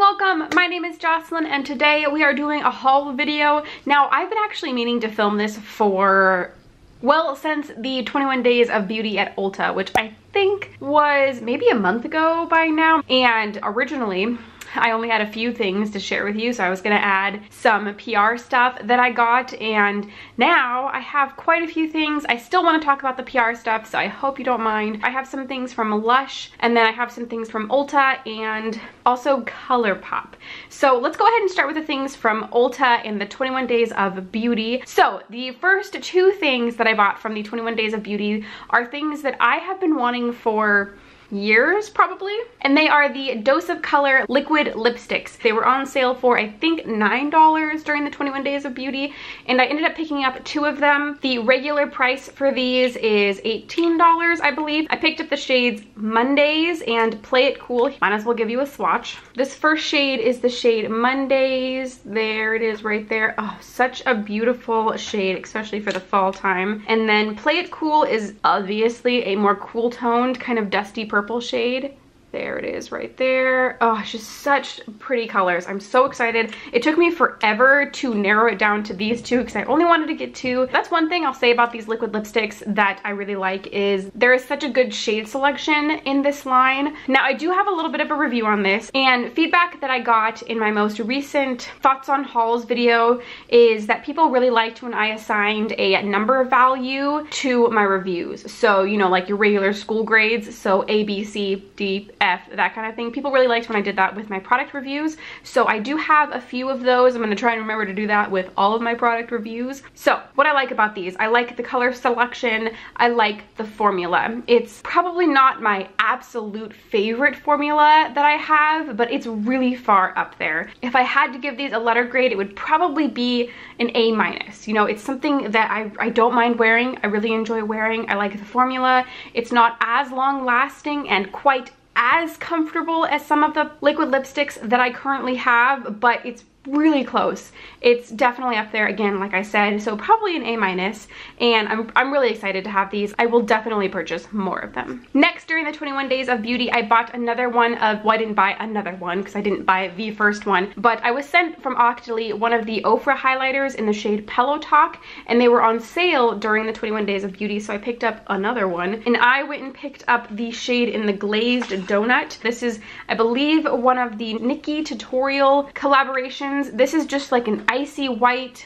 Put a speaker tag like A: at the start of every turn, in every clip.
A: welcome. My name is Jocelyn and today we are doing a haul video. Now, I've been actually meaning to film this for, well, since the 21 Days of Beauty at Ulta, which I think was maybe a month ago by now. And originally, I only had a few things to share with you, so I was gonna add some PR stuff that I got, and now I have quite a few things. I still want to talk about the PR stuff, so I hope you don't mind. I have some things from LUSH, and then I have some things from Ulta, and also Colourpop. So let's go ahead and start with the things from Ulta in the 21 Days of Beauty. So the first two things that I bought from the 21 Days of Beauty are things that I have been wanting for years probably, and they are the Dose of Color liquid lipsticks. They were on sale for I think $9 during the 21 Days of Beauty, and I ended up picking up two of them. The regular price for these is $18, I believe. I picked up the shades Mondays and Play It Cool. Might as well give you a swatch. This first shade is the shade Mondays. There it is right there. Oh, such a beautiful shade, especially for the fall time. And then Play It Cool is obviously a more cool toned, kind of dusty purple shade. There it is right there. Oh, it's just such pretty colors. I'm so excited. It took me forever to narrow it down to these two because I only wanted to get two. That's one thing I'll say about these liquid lipsticks that I really like is there is such a good shade selection in this line. Now, I do have a little bit of a review on this, and feedback that I got in my most recent Thoughts on Hauls video is that people really liked when I assigned a number value to my reviews. So, you know, like your regular school grades, so A, B, C, D, F, that kind of thing. People really liked when I did that with my product reviews, so I do have a few of those. I'm going to try and remember to do that with all of my product reviews. So what I like about these, I like the color selection, I like the formula. It's probably not my absolute favorite formula that I have, but it's really far up there. If I had to give these a letter grade, it would probably be an A-. You know, it's something that I don't mind wearing. I really enjoy wearing. I like the formula. It's not as long lasting and quite as comfortable as some of the liquid lipsticks that I currently have, but it's really close. It's definitely up there again, like I said, so probably an A-, and I'm really excited to have these. I will definitely purchase more of them. Next, during the 21 Days of Beauty, I bought another one of, well, I didn't buy another one because I didn't buy the first one, but I was sent from Octoly one of the OFRA highlighters in the shade Pillow Talk, and they were on sale during the 21 Days of Beauty, so I picked up another one, and I went and picked up the shade in the Glazed Donut. This is, I believe, one of the Nikkietutorial collaborations. This is just like an icy white,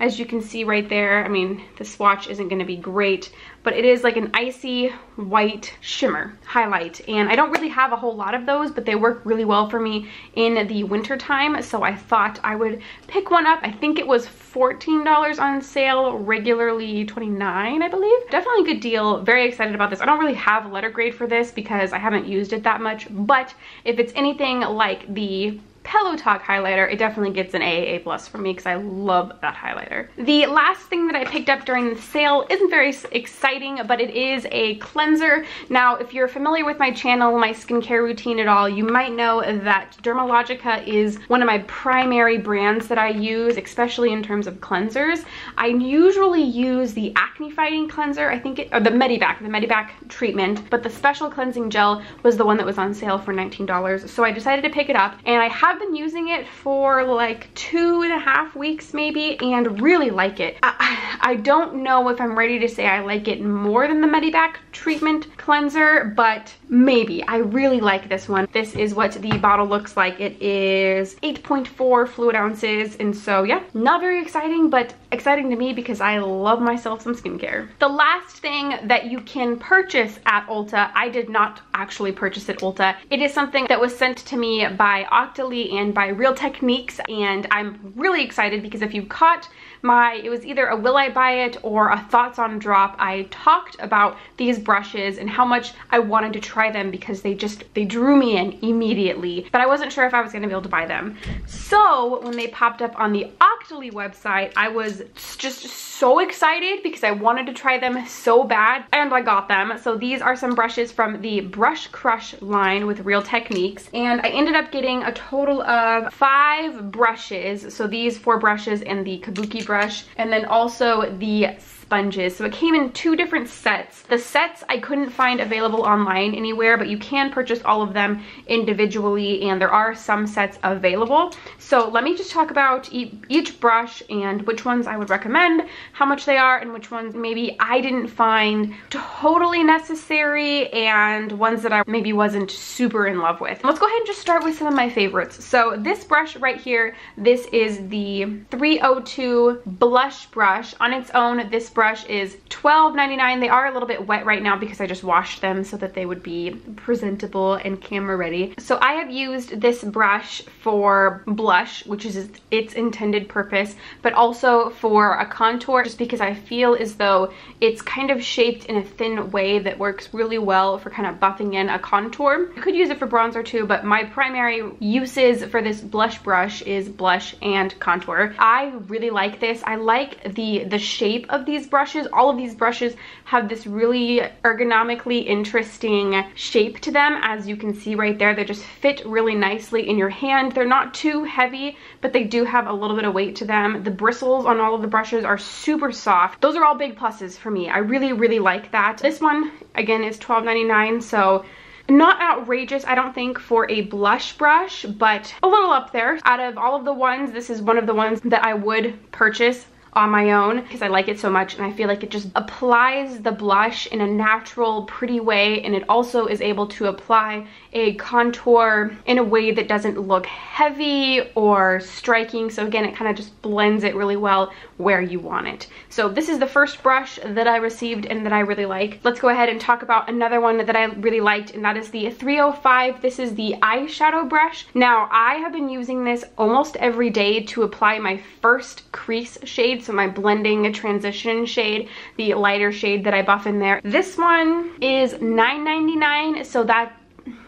A: as you can see right there. I mean, the swatch isn't going to be great, but it is like an icy white shimmer highlight, and I don't really have a whole lot of those, but they work really well for me in the winter time, so I thought I would pick one up. I think it was $14 on sale, regularly $29, I believe. Definitely a good deal. Very excited about this. I don't really have a letter grade for this because I haven't used it that much, but if it's anything like the Pillow Talk highlighter, it definitely gets an A+ from me because I love that highlighter. The last thing that I picked up during the sale isn't very exciting, but it is a cleanser. Now, if you're familiar with my channel, my skincare routine at all, you might know that DERMALOGICA is one of my primary brands that I use, especially in terms of cleansers. I usually use the acne fighting cleanser, I think or the Medibac treatment, but the special cleansing gel was the one that was on sale for $19. So I decided to pick it up, and I have been using it for like 2.5 weeks maybe, and really like it. I don't know if I'm ready to say I like it more than the Medibac treatment cleanser, but maybe. I really like this one. This is what the bottle looks like. It is 8.4 fluid ounces, and so yeah, not very exciting, but exciting to me because I love myself some skincare. The last thing that you can purchase at Ulta, I did not actually purchase at Ulta. It is something that was sent to me by Octoly and by Real Techniques, and I'm really excited because if you caught my, it was either a Will I Buy It or a Thoughts on Drop, I talked about these brushes and how much I wanted to try them because they drew me in immediately, but I wasn't sure if I was going to be able to buy them. So when they popped up on the Octoly website, I was just so excited because I wanted to try them so bad, and I got them. So these are some brushes from the Brush Crush line with Real Techniques, and I ended up getting a total of 5 brushes. So these 4 brushes and the Kabuki brush, and then also the sponges. So it came in 2 different sets. The sets I couldn't find available online anywhere, but you can purchase all of them individually, and there are some sets available. So let me just talk about each brush and which ones I would recommend, how much they are, and which ones maybe I didn't find totally necessary, and ones that I maybe wasn't super in love with. Let's go ahead and just start with some of my favorites. So this brush right here, this is the 302 blush brush. On its own, this brush is $12.99. They are a little bit wet right now because I just washed them so that they would be presentable and camera ready. So I have used this brush for blush, which is its intended purpose, but also for a contour, just because I feel as though it's kind of shaped in a thin way that works really well for kind of buffing in a contour. You could use it for bronzer too, but my primary uses for this blush brush is blush and contour. I really like this. I like the shape of these brushes. All of these brushes have this really ergonomically interesting shape to them. As you can see right there, they just fit really nicely in your hand. They're not too heavy, but they do have a little bit of weight to them. The bristles on all of the brushes are super soft. Those are all big pluses for me. I really, really like that. This one, again, is $12.99, so not outrageous, I don't think, for a blush brush, but a little up there. Out of all of the ones, this is one of the ones that I would purchase on my own because I like it so much, and I feel like it just applies the blush in a natural, pretty way, and it also is able to apply a contour in a way that doesn't look heavy or striking. So again, it kind of just blends it really well where you want it. So this is the first brush that I received and that I really like. Let's go ahead and talk about another one that I really liked, and that is the 305. This is the eyeshadow brush. Now, I have been using this almost every day to apply my first crease shade, so my blending transition shade, the lighter shade that I buff in there. This one is $9.99, so that,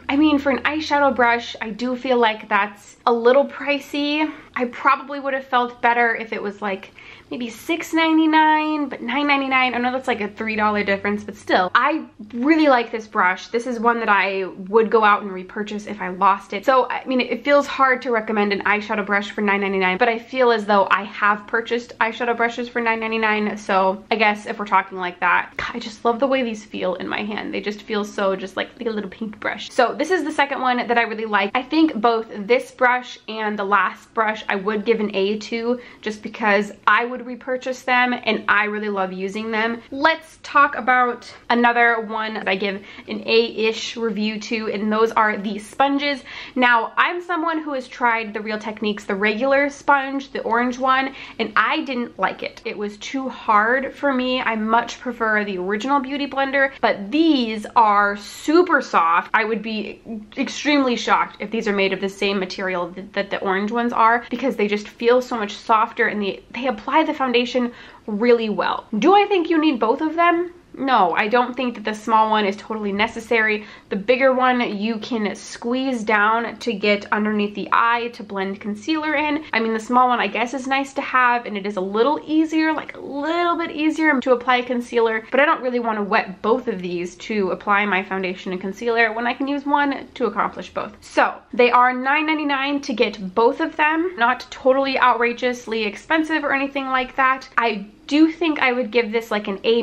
A: I mean, for an eyeshadow brush, I do feel like that's a little pricey. I probably would have felt better if it was like maybe $6.99, but $9.99, I know that's like a $3 difference, but still, I really like this brush. This is one that I would go out and repurchase if I lost it. So, I mean, it feels hard to recommend an eyeshadow brush for $9.99, but I feel as though I have purchased eyeshadow brushes for $9.99, so I guess if we're talking like that, God, I just love the way these feel in my hand. They just feel so just like a little pink brush. So this is the second one that I really like. I think both this brush and the last brush I would give an A to, just because I would repurchase them and I really love using them. Let's talk about another one that I give an A-ish review to, and those are the sponges. Now, I'm someone who has tried the Real Techniques, the regular sponge, the orange one, and I didn't like it. It was too hard for me. I much prefer the original Beauty Blender, but these are super soft. I would be extremely shocked if these are made of the same material that the orange ones are, because they just feel so much softer and they apply the foundation really well. Do I think you need both of them? No, I don't think that the small one is totally necessary. The bigger one you can squeeze down to get underneath the eye to blend concealer in. I mean, the small one I guess is nice to have, and it is a little easier, like a little bit easier to apply concealer, but I don't really want to wet both of these to apply my foundation and concealer when I can use one to accomplish both. So they are $9.99 to get both of them. Not totally outrageously expensive or anything like that. I do think I would give this like an A-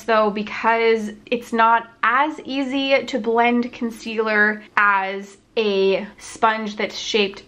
A: though, because it's not as easy to blend concealer as a sponge that's shaped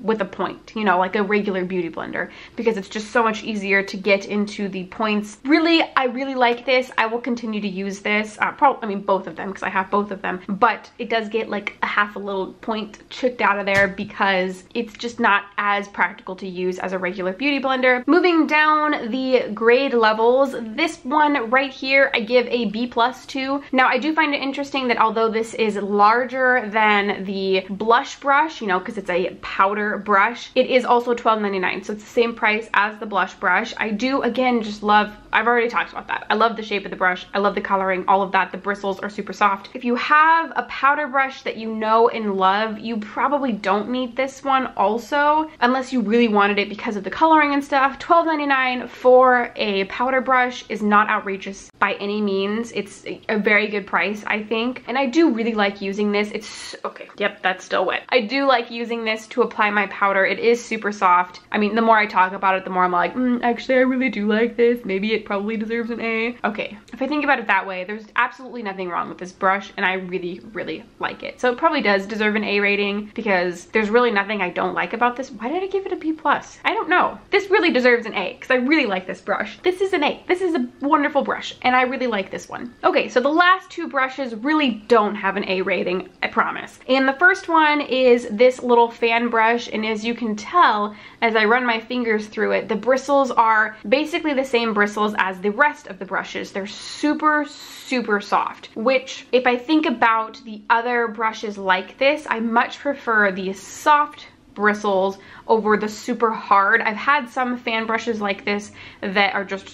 A: with a point, you know, like a regular beauty blender, because it's just so much easier to get into the points. Really, I really like this. I will continue to use this. I mean, both of them, because I have both of them, but it does get like a little point chipped out of there because it's just not as practical to use as a regular beauty blender. Moving down the grade levels, this one right here, I give a B+ to. Now, I do find it interesting that although this is larger than the blush brush, you know, because it's a powder brush, it is also $12.99, so it's the same price as the blush brush. I do, again, just love, I've already talked about that. I love the shape of the brush. I love the coloring, all of that. The bristles are super soft. If you have a powder brush that you know and love, you probably don't need this one also, unless you really wanted it because of the coloring and stuff. $12.99 for a powder brush is not outrageous by any means. It's a very good price, I think, and I do really like using this. It's okay. Yep, that's still wet. I do like using this to apply my powder. It is super soft. I mean, the more I talk about it, the more I'm like, actually, I really do like this. Maybe it probably deserves an A. Okay, if I think about it that way, there's absolutely nothing wrong with this brush, and I really, really like it. So it probably does deserve an A rating because there's really nothing I don't like about this. Why did I give it a B+? I don't know. This really deserves an A because I really like this brush. This is an A. This is a wonderful brush, and I really like this one. Okay, so the last two brushes really don't have an A rating, I promise. And the first one is this little fan brush, and as you can tell, as I run my fingers through it, the bristles are basically the same bristles as the rest of the brushes. They're super, super soft, which if I think about the other brushes like this, I much prefer the soft bristles over the super hard. I've had some fan brushes like this that are just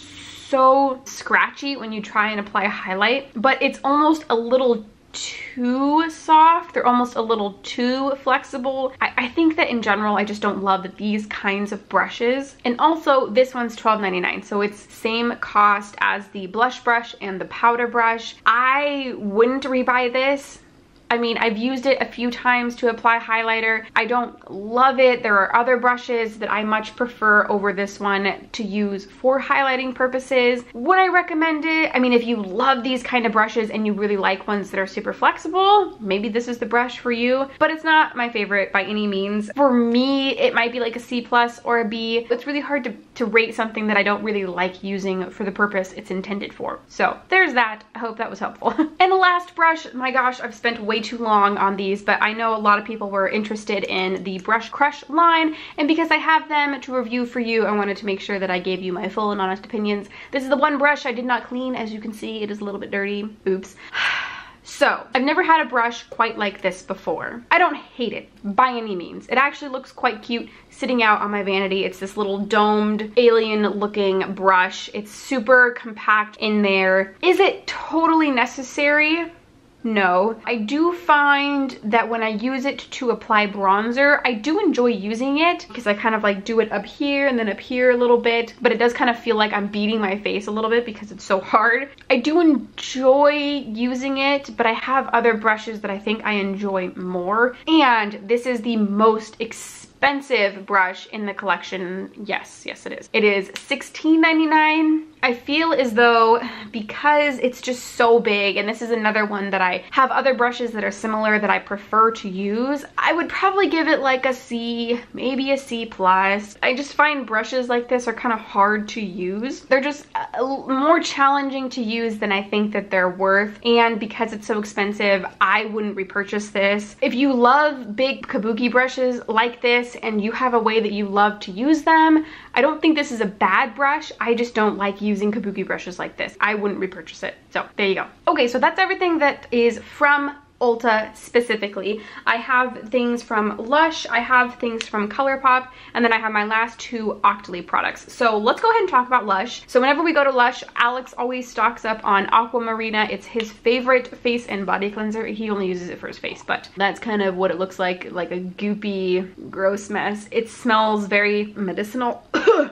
A: so scratchy when you try and apply a highlight, but it's almost a little too soft. They're almost a little too flexible. I think that in general, I just don't love these kinds of brushes. And also this one's $12.99, so it's same cost as the blush brush and the powder brush. I wouldn't rebuy this. I mean, I've used it a few times to apply highlighter. I don't love it. There are other brushes that I much prefer over this one to use for highlighting purposes. Would I recommend it? I mean, if you love these kind of brushes and you really like ones that are super flexible, maybe this is the brush for you, but it's not my favorite by any means. For me, it might be like a C+ or a B. It's really hard to rate something that I don't really like using for the purpose it's intended for. So there's that. I hope that was helpful. And the last brush, my gosh, I've spent way too long on these, but I know a lot of people were interested in the Brush Crush line, and because I have them to review for you, I wanted to make sure that I gave you my full and honest opinions. This is the one brush I did not clean. As you can see, it is a little bit dirty. Oops. So, I've never had a brush quite like this before. I don't hate it by any means. It actually looks quite cute sitting out on my vanity. It's this little domed, alien-looking brush. It's super compact in there. Is it totally necessary? No. I do find that when I use it to apply bronzer, I do enjoy using it because I kind of like do it up here and then up here a little bit, but it does kind of feel like I'm beating my face a little bit because it's so hard. I do enjoy using it, but I have other brushes that I think I enjoy more, and this is the most expensive brush in the collection. Yes, it is. It is $16.99. I feel as though because it's just so big, and this is another one that I have other brushes that are similar that I prefer to use, I would probably give it like a C, maybe a C+. I just find brushes like this are kind of hard to use. They're just more challenging to use than I think that they're worth, and because it's so expensive, I wouldn't repurchase this. If you love big kabuki brushes like this and you have a way that you love to use them, I don't think this is a bad brush. I just don't like using kabuki brushes like this. I wouldn't repurchase it. So there you go. Okay, so that's everything that is from Ulta specifically. I have things from LUSH, I have things from Colourpop, and then I have my last two Octoly products. So let's go ahead and talk about LUSH. So whenever we go to LUSH, Alex always stocks up on Aqua Marina. It's his favorite face and body cleanser. He only uses it for his face, but that's kind of what it looks like a goopy, gross mess. It smells very medicinal,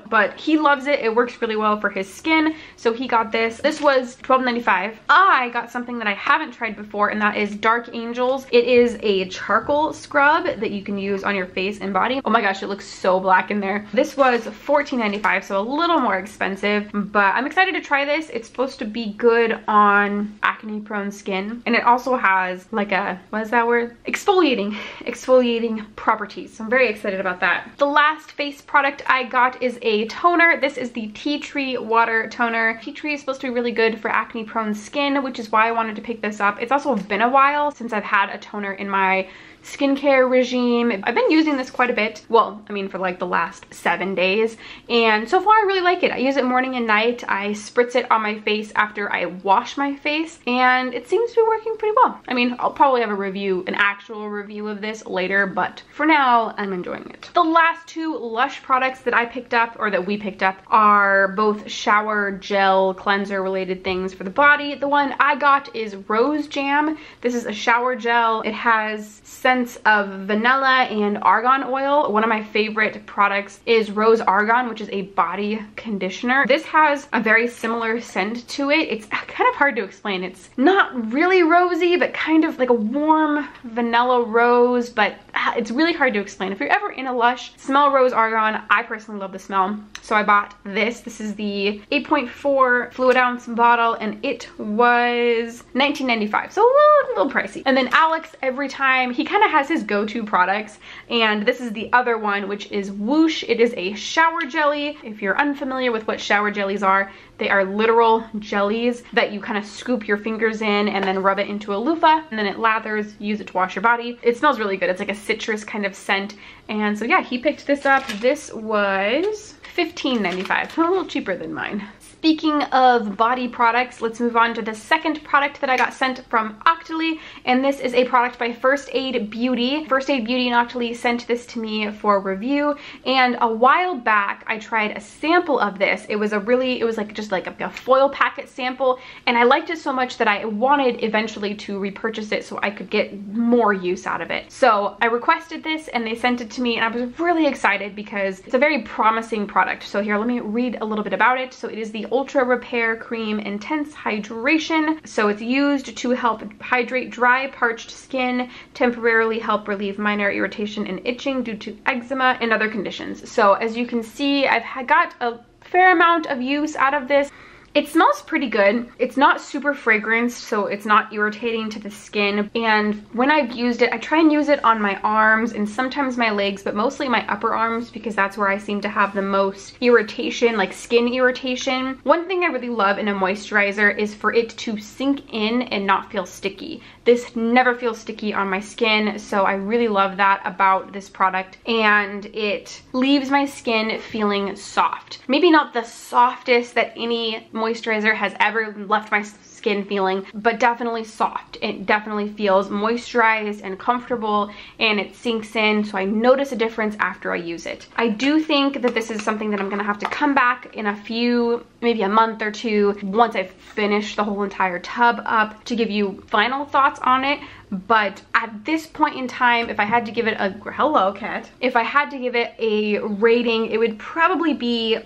A: but he loves it. It works really well for his skin, so he got this. This was $12.95. I got something that I haven't tried before, and that is Dark Angels. It is a charcoal scrub that you can use on your face and body. Oh my gosh, it looks so black in there. This was $14.95, so a little more expensive, but I'm excited to try this. It's supposed to be good on acne prone skin, and it also has like a, what is that word? Exfoliating properties. So I'm very excited about that. The last face product I got is a toner. This is the Tea Tree Water Toner. Tea Tree is supposed to be really good for acne prone skin, which is why I wanted to pick this up. It's also been a while since I've had a toner in my skincare regime. I've been using this quite a bit. Well, I mean, for like the last 7 days, and so far I really like it. I use it morning and night. I spritz it on my face after I wash my face, and it seems to be working pretty well. I mean, I'll probably have an actual review of this later, but for now, I'm enjoying it. The last two LUSH products that I picked up, or that we picked up, are both shower gel cleanser related things for the body. The one I got is Rose Jam. This is a shower gel. It has scents of vanilla and argan oil. One of my favorite products is Rose Argan, which is a body conditioner. This has a very similar scent to it. It's kind of hard to explain. It's not really rosy, but kind of like a warm vanilla rose, but it's really hard to explain. If you're ever in a Lush, smell Rose Argan. I personally love the smell. So I bought this. This is the 8.4 fluid ounce bottle, and it was $19.95. So a little pricey. And then Alex, every time, he kind of has his go-to products, and this is the other one, which is WHOOSH. It is a shower jelly. If you're unfamiliar with what shower jellies are, they are literal jellies that you kind of scoop your fingers in and then rub it into a loofah, and then it lathers, use it to wash your body. It smells really good. It's like a citrus kind of scent. And so yeah, he picked this up. This was $15.95, a little cheaper than mine. Speaking of body products, let's move on to the second product that I got sent from Octoly, and this is a product by First Aid Beauty. First Aid Beauty and Octoly sent this to me for review, and a while back I tried a sample of this. It was like just like a foil packet sample, and I liked it so much that I wanted eventually to repurchase it so I could get more use out of it. So I requested this and they sent it to me, and I was really excited because it's a very promising product. So here, let me read a little bit about it. So it is the Ultra Repair Cream Intense Hydration. So it's used to help hydrate dry, parched skin, temporarily help relieve minor irritation and itching due to eczema and other conditions. So as you can see, I've got a fair amount of use out of this. It smells pretty good. It's not super fragrant, so it's not irritating to the skin. And when I've used it, I try and use it on my arms and sometimes my legs, but mostly my upper arms because that's where I seem to have the most irritation, like skin irritation. One thing I really love in a moisturizer is for it to sink in and not feel sticky. This never feels sticky on my skin, so I really love that about this product. And it leaves my skin feeling soft. Maybe not the softest that any moisturizer has ever left my skin feeling, but definitely soft. It definitely feels moisturized and comfortable, and it sinks in, so I notice a difference after I use it. I do think that this is something that I'm gonna have to come back in a few, maybe a month or two, once I've finished the whole entire tub up, to give you final thoughts on it. But at this point in time, if I had to give it a, hello cat, if I had to give it a rating, it would probably be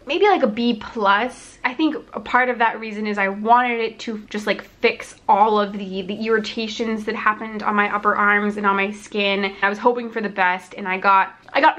A: maybe like a B+. I think a part of that reason is I wanted it to just like fix all of the irritations that happened on my upper arms and on my skin. I was hoping for the best, and I got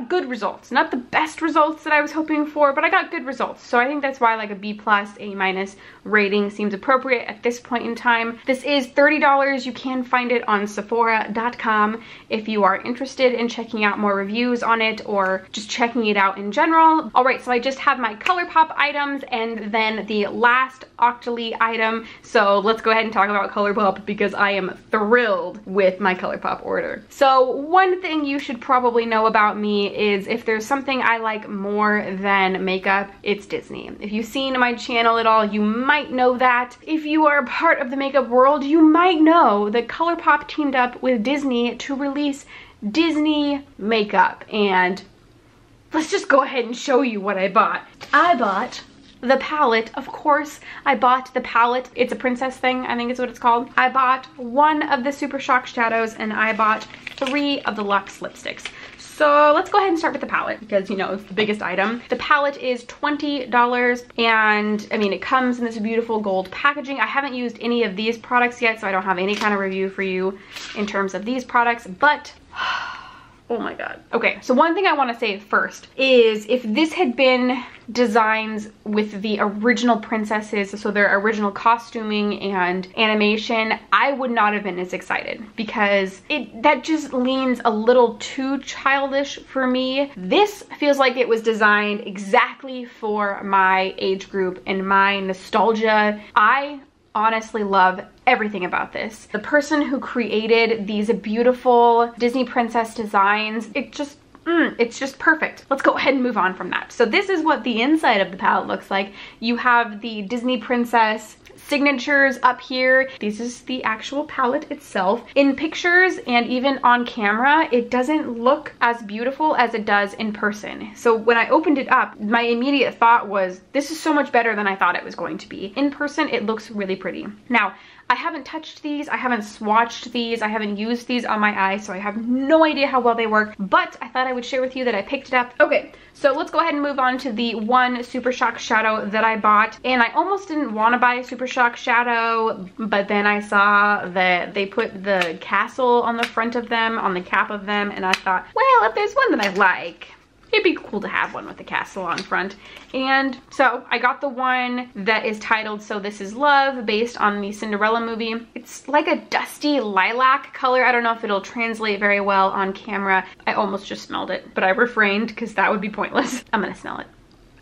A: good results. Not the best results that I was hoping for, but I got good results. So I think that's why like a B+, A- rating seems appropriate at this point in time. This is $30. You can find it on Sephora.com if you are interested in checking out more reviews on it or just checking it out in general. All right, so I just have my Colourpop items and then the last Octoly item. So let's go ahead and talk about Colourpop because I am thrilled with my Colourpop order. So one thing you should probably know about me is if there's something I like more than makeup, it's Disney. If you've seen my channel at all, you might know that. If you are a part of the makeup world, you might know that Colourpop teamed up with Disney to release Disney makeup, and let's just go ahead and show you what I bought. I bought the palette. Of course, I bought the palette. It's a princess thing, I think is what it's called. I bought one of the Super Shock shadows, and I bought 3 of the Luxe lipsticks. So let's go ahead and start with the palette because, you know, it's the biggest item. The palette is $20, and I mean, it comes in this beautiful gold packaging. I haven't used any of these products yet, so I don't have any kind of review for you in terms of these products, but oh my god. Okay, so one thing I want to say first is if this had been designs with the original princesses, so their original costuming and animation, I would not have been as excited because that just leans a little too childish for me. This feels like it was designed exactly for my age group and my nostalgia. I honestly love everything about this. The person who created these beautiful Disney princess designs, it's just perfect. Let's go ahead and move on from that. So this is what the inside of the palette looks like. You have the Disney princess signatures up here. This is the actual palette itself. In pictures and even on camera, it doesn't look as beautiful as it does in person. So when I opened it up, my immediate thought was, this is so much better than I thought it was going to be. In person, it looks really pretty. Now, I haven't touched these, I haven't swatched these, I haven't used these on my eyes, so I have no idea how well they work, but I thought I would share with you that I picked it up. Okay, so let's go ahead and move on to the one Super Shock shadow that I bought. And I almost didn't want to buy a Super Shock shadow, but then I saw that they put the castle on the front of them, on the cap of them, and I thought, well, if there's one that I like, it'd be cool to have one with the castle on front. And so I got the one that is titled So This Is Love, based on the Cinderella movie. It's like a dusty lilac color. I don't know if it'll translate very well on camera. I almost just smelled it, but I refrained because that would be pointless. I'm gonna smell it.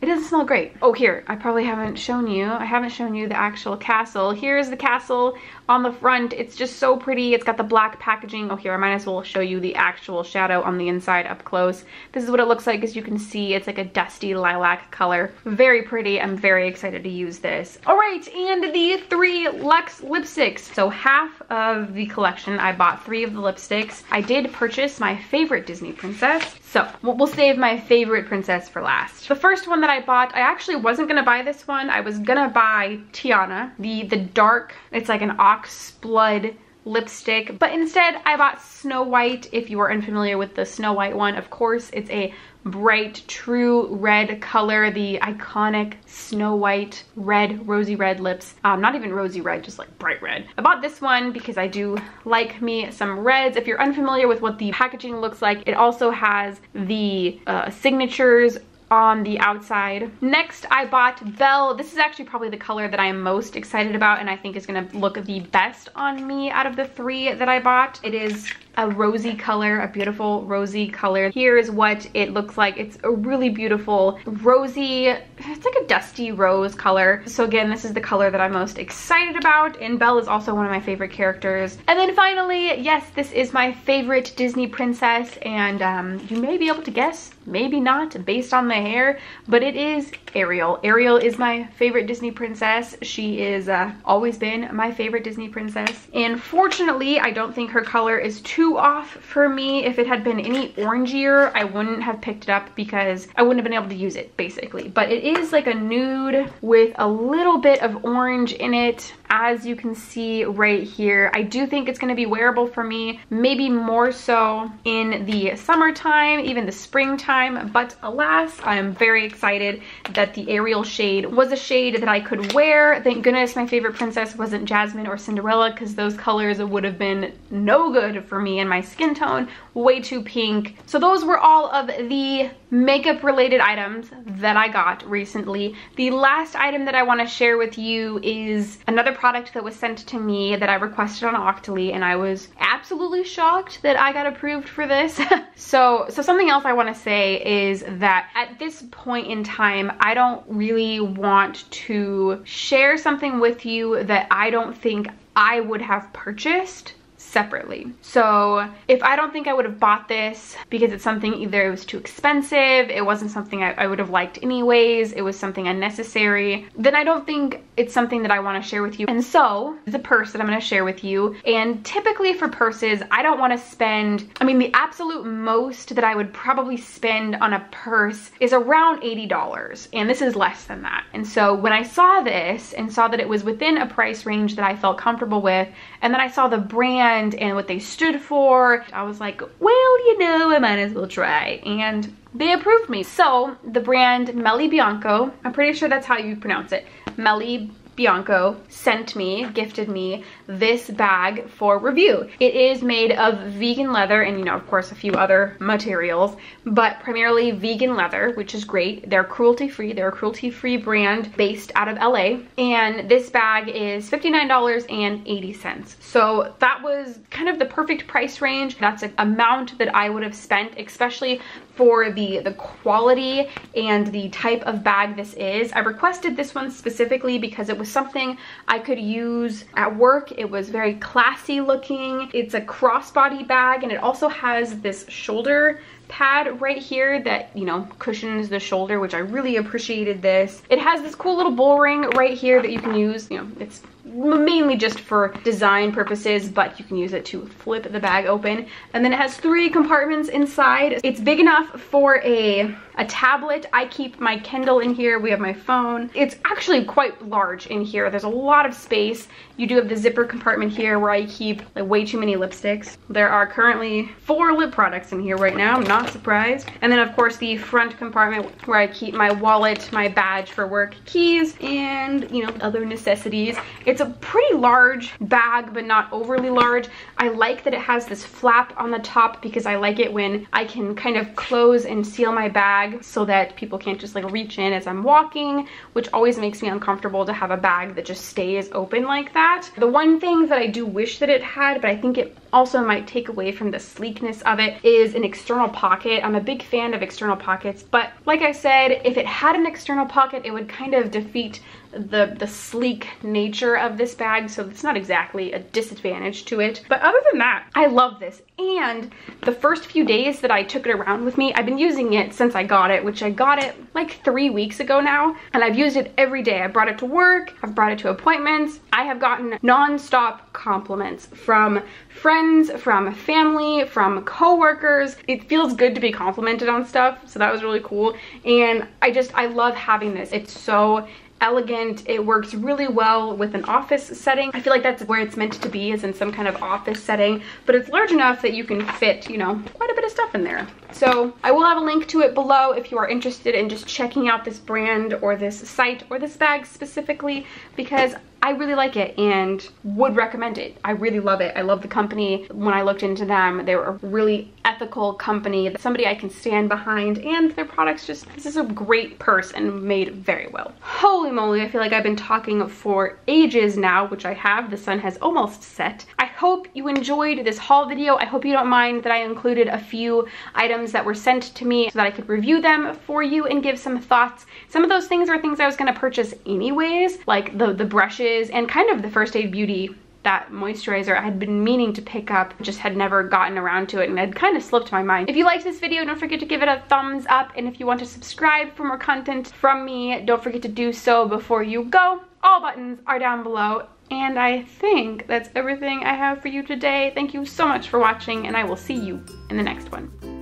A: It doesn't smell great. Oh, here, I probably haven't shown you. I haven't shown you the actual castle. Here's the castle on the front. It's just so pretty. It's got the black packaging. Oh, here, I might as well show you the actual shadow on the inside up close. This is what it looks like. As you can see, it's like a dusty lilac color. Very pretty. I'm very excited to use this. All right, and the 3 Luxe lipsticks. So half of the collection, I bought 3 of the lipsticks. I did purchase my favorite Disney princess. So we'll save my favorite princess for last. The first one that I bought, I actually wasn't gonna buy this one. I was gonna buy Tiana, the dark, it's like an ox blood lipstick, but instead I bought Snow White. If you are unfamiliar with the Snow White one, of course, it's a bright true red color, the iconic Snow White red, rosy red lips. Not even rosy red, just like bright red. I bought this one because I do like me some reds. If you're unfamiliar with what the packaging looks like, it also has the signatures on the outside. Next, I bought Belle. This is actually probably the color that I am most excited about and I think is gonna look the best on me out of the 3 that I bought. It is a rosy color, a beautiful rosy color. Here is what it looks like. It's a really beautiful rosy, it's like a dusty rose color. So again, this is the color that I'm most excited about, and Belle is also one of my favorite characters. And then finally, yes, this is my favorite Disney princess, and you may be able to guess, maybe not, based on the hair, but it is Ariel. Ariel is my favorite Disney princess. She is always been my favorite Disney princess. And fortunately, I don't think her color is too off for me. If it had been any orangier, I wouldn't have picked it up because I wouldn't have been able to use it, basically. But it is like a nude with a little bit of orange in it, as you can see right here. I do think it's going to be wearable for me, maybe more so in the summertime, even the springtime, but alas, I am very excited that the Ariel shade was a shade that I could wear. Thank goodness my favorite princess wasn't Jasmine or Cinderella, because those colors would have been no good for me and my skin tone, way too pink. So those were all of the makeup related items that I got recently. The last item that I want to share with you is another product that was sent to me that I requested on Octoly, and I was absolutely shocked that I got approved for this. So something else I want to say is that at this point in time, I don't really want to share something with you that I don't think I would have purchased separately. So if I don't think I would have bought this because it's something, either it was too expensive, it wasn't something I would have liked anyways, it was something unnecessary, then I don't think it's something that I want to share with you. And so the purse that I'm going to share with you, and typically for purses, I don't want to spend, I mean, the absolute most that I would probably spend on a purse is around $80, and this is less than that. And so when I saw this and saw that it was within a price range that I felt comfortable with, and then I saw the brand and what they stood for, I was like, well, you know, I might as well try. And they approved me. So the brand Melly Bianco, I'm pretty sure that's how you pronounce it, Melly Bianco, sent me, gifted me this bag for review. It is made of vegan leather and, you know, of course, a few other materials, but primarily vegan leather, which is great. They're cruelty-free. They're a cruelty-free brand based out of LA. And this bag is $59.80. So that was kind of the perfect price range. That's an amount that I would have spent, especially for the quality and the type of bag this is. I requested this one specifically because it was something I could use at work. It was very classy looking. It's a crossbody bag, and it also has this shoulder pad right here that, you know, cushions the shoulder, which I really appreciated this. It has this cool little bull ring right here that you can use, you know, it's mainly just for design purposes, but you can use it to flip the bag open. And then it has 3 compartments inside. It's big enough for a tablet. I keep my Kindle in here. We have my phone. It's actually quite large in here. There's a lot of space. You do have the zipper compartment here where I keep like way too many lipsticks. There are currently 4 lip products in here right now. I'm not surprised. And then of course the front compartment where I keep my wallet, my badge for work, keys, and you know, other necessities. It's a pretty large bag, but not overly large. I like that it has this flap on the top because I like it when I can kind of close and seal my bag so that people can't just like reach in as I'm walking, which always makes me uncomfortable to have a bag that just stays open like that. The one thing that I do wish that it had, but I think it also might take away from the sleekness of it, is an external pocket. I'm a big fan of external pockets, but like I said, if it had an external pocket, it would kind of defeat the sleek nature of this bag, so it's not exactly a disadvantage to it. But other than that, I love this. And the first few days that I took it around with me, I've been using it since I got it, which I got it like 3 weeks ago now, and I've used it every day. I brought it to work, I've brought it to appointments. I have gotten non-stop compliments from friends, from family, from coworkers. It feels good to be complimented on stuff, so that was really cool. And I love having this. It's so elegant. It works really well with an office setting. I feel like that's where it's meant to be, is in some kind of office setting, but it's large enough that you can fit, you know, quite a bit of stuff in there. So I will have a link to it below if you are interested in just checking out this brand or this site or this bag specifically, because I really like it and would recommend it. I really love it. I love the company. When I looked into them, they were a really ethical company, somebody I can stand behind, and their products just, this is a great purse and made very well. Holy moly, I feel like I've been talking for ages now, which I have. The sun has almost set. I hope you enjoyed this haul video. I hope you don't mind that I included a few items that were sent to me so that I could review them for you and give some thoughts. Some of those things are things I was gonna purchase anyways, like the brushes and kind of the First Aid Beauty, that moisturizer I had been meaning to pick up, just had never gotten around to it and had kind of slipped my mind. If you liked this video, don't forget to give it a thumbs up, and if you want to subscribe for more content from me, don't forget to do so before you go. All buttons are down below, and I think that's everything I have for you today. Thank you so much for watching, and I will see you in the next one.